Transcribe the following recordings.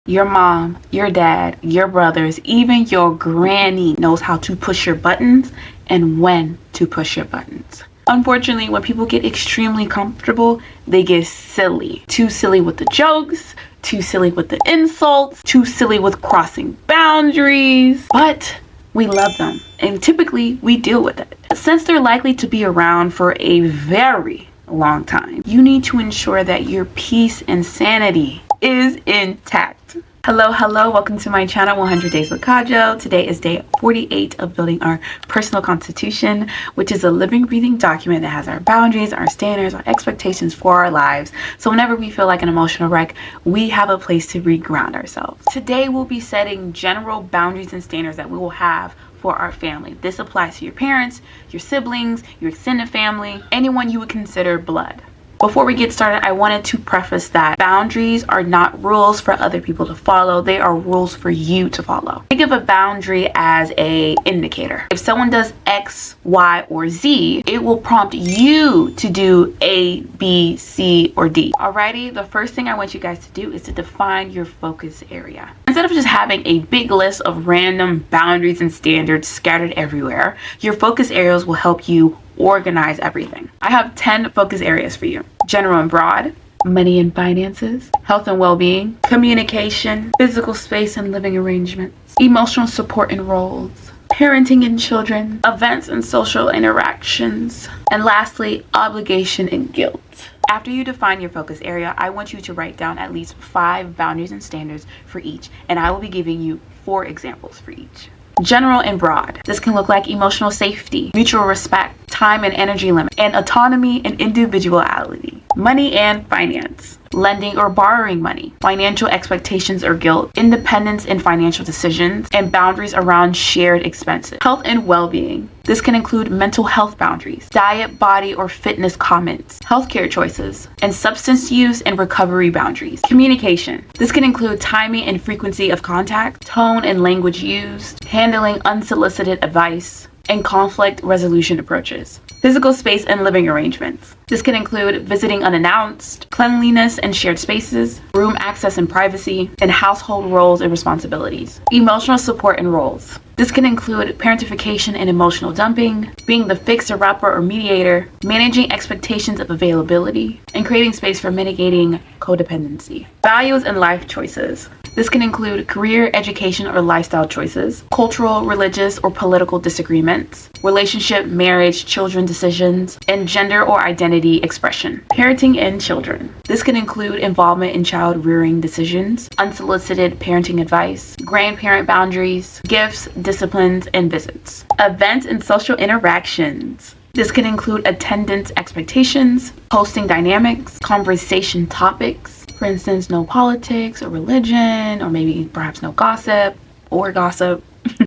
Your mom, your dad, your brothers, even your granny knows how to push your buttons and when to push your buttons. Unfortunately, when people get extremely comfortable, they get silly. Too silly with the jokes, too silly with the insults, too silly with crossing boundaries. But we love them, and typically we deal with it. Since they're likely to be around for a very long time, you need to ensure that your peace and sanity is intact. Hello, welcome to my channel, 100 Days with Kajo. Today is day 48 of building our personal constitution, which is a living, breathing document that has our boundaries, our standards, our expectations for our lives. So whenever we feel like an emotional wreck, we have a place to reground ourselves. Today we'll be setting general boundaries and standards that we will have for our family. This applies to your parents, your siblings, your extended family, anyone you would consider blood. Before we get started, I wanted to preface that boundaries are not rules for other people to follow. They are rules for you to follow. Think of a boundary as an indicator. If someone does X, Y, or Z, it will prompt you to do A, B, C, or D. Alrighty, the first thing I want you guys to do is to define your focus area. Instead of just having a big list of random boundaries and standards scattered everywhere, your focus areas will help you organize everything. I have 10 focus areas for you. General and broad, money and finances, health and well-being, communication, physical space and living arrangements, emotional support and roles, parenting and children, events and social interactions, and lastly, obligation and guilt. After you define your focus area, I want you to write down at least 5 boundaries and standards for each, and I will be giving you 4 examples for each. General and broad. This can look like emotional safety, mutual respect, time and energy limit, and autonomy and individuality. Money and finance. Lending or borrowing money, financial expectations or guilt, independence in financial decisions, and boundaries around shared expenses. Health and well-being. This can include mental health boundaries, diet, body, or fitness comments, healthcare choices, and substance use and recovery boundaries. Communication. This can include timing and frequency of contact, tone and language used, handling unsolicited advice, and conflict resolution approaches. Physical space and living arrangements. This can include visiting unannounced, cleanliness and shared spaces, room access and privacy, and household roles and responsibilities. Emotional support and roles. This can include parentification and emotional dumping, being the fixer, rapper, or mediator, managing expectations of availability, and creating space for mitigating codependency. Values and life choices. This can include career, education, or lifestyle choices, cultural, religious, or political disagreements, relationship, marriage, children decisions, and gender or identity expression. Parenting and children. This can include involvement in child rearing decisions, unsolicited parenting advice, grandparent boundaries, gifts, disciplines, and visits. Events and social interactions. This can include attendance expectations, hosting dynamics, conversation topics, for instance, no politics or religion, or maybe perhaps no gossip,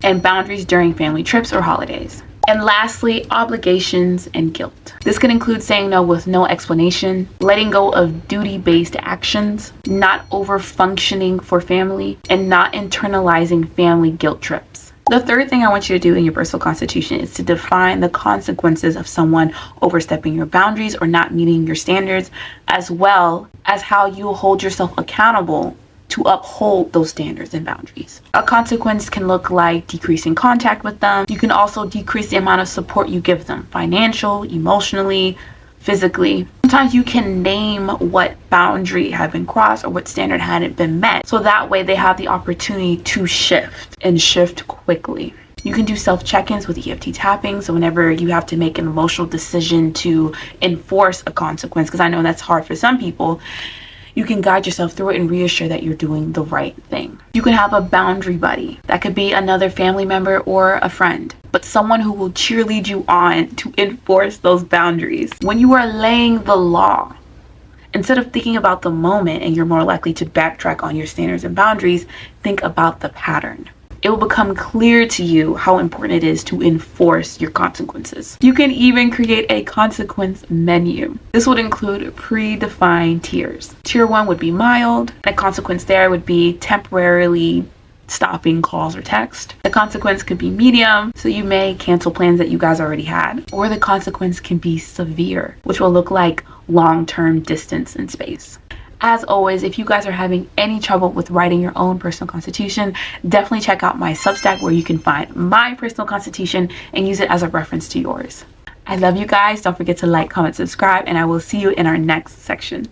and boundaries during family trips or holidays. And lastly, obligations and guilt. This can include saying no with no explanation, letting go of duty-based actions, not over-functioning for family, and not internalizing family guilt trips. The third thing I want you to do in your personal constitution is to define the consequences of someone overstepping your boundaries or not meeting your standards, as well as how you hold yourself accountable to uphold those standards and boundaries. A consequence can look like decreasing contact with them. You can also decrease the amount of support you give them, financial, emotionally, physically. Sometimes you can name what boundary had been crossed or what standard hadn't been met, so that way they have the opportunity to shift and shift quickly. You can do self-check-ins with EFT tapping, so whenever you have to make an emotional decision to enforce a consequence, because I know that's hard for some people, you can guide yourself through it and reassure that you're doing the right thing. You can have a boundary buddy. That could be another family member or a friend, but someone who will cheerlead you on to enforce those boundaries. When you are laying the law, instead of thinking about the moment and you're more likely to backtrack on your standards and boundaries, think about the pattern. It will become clear to you how important it is to enforce your consequences. You can even create a consequence menu. This would include predefined tiers. Tier 1 would be mild. A consequence there would be temporarily stopping calls or text. The consequence could be medium, so you may cancel plans that you guys already had. Or the consequence can be severe, which will look like long-term distance in space. As always, if you guys are having any trouble with writing your own personal constitution, definitely check out my Substack where you can find my personal constitution and use it as a reference to yours. I love you guys. Don't forget to like, comment, subscribe, and I will see you in our next section.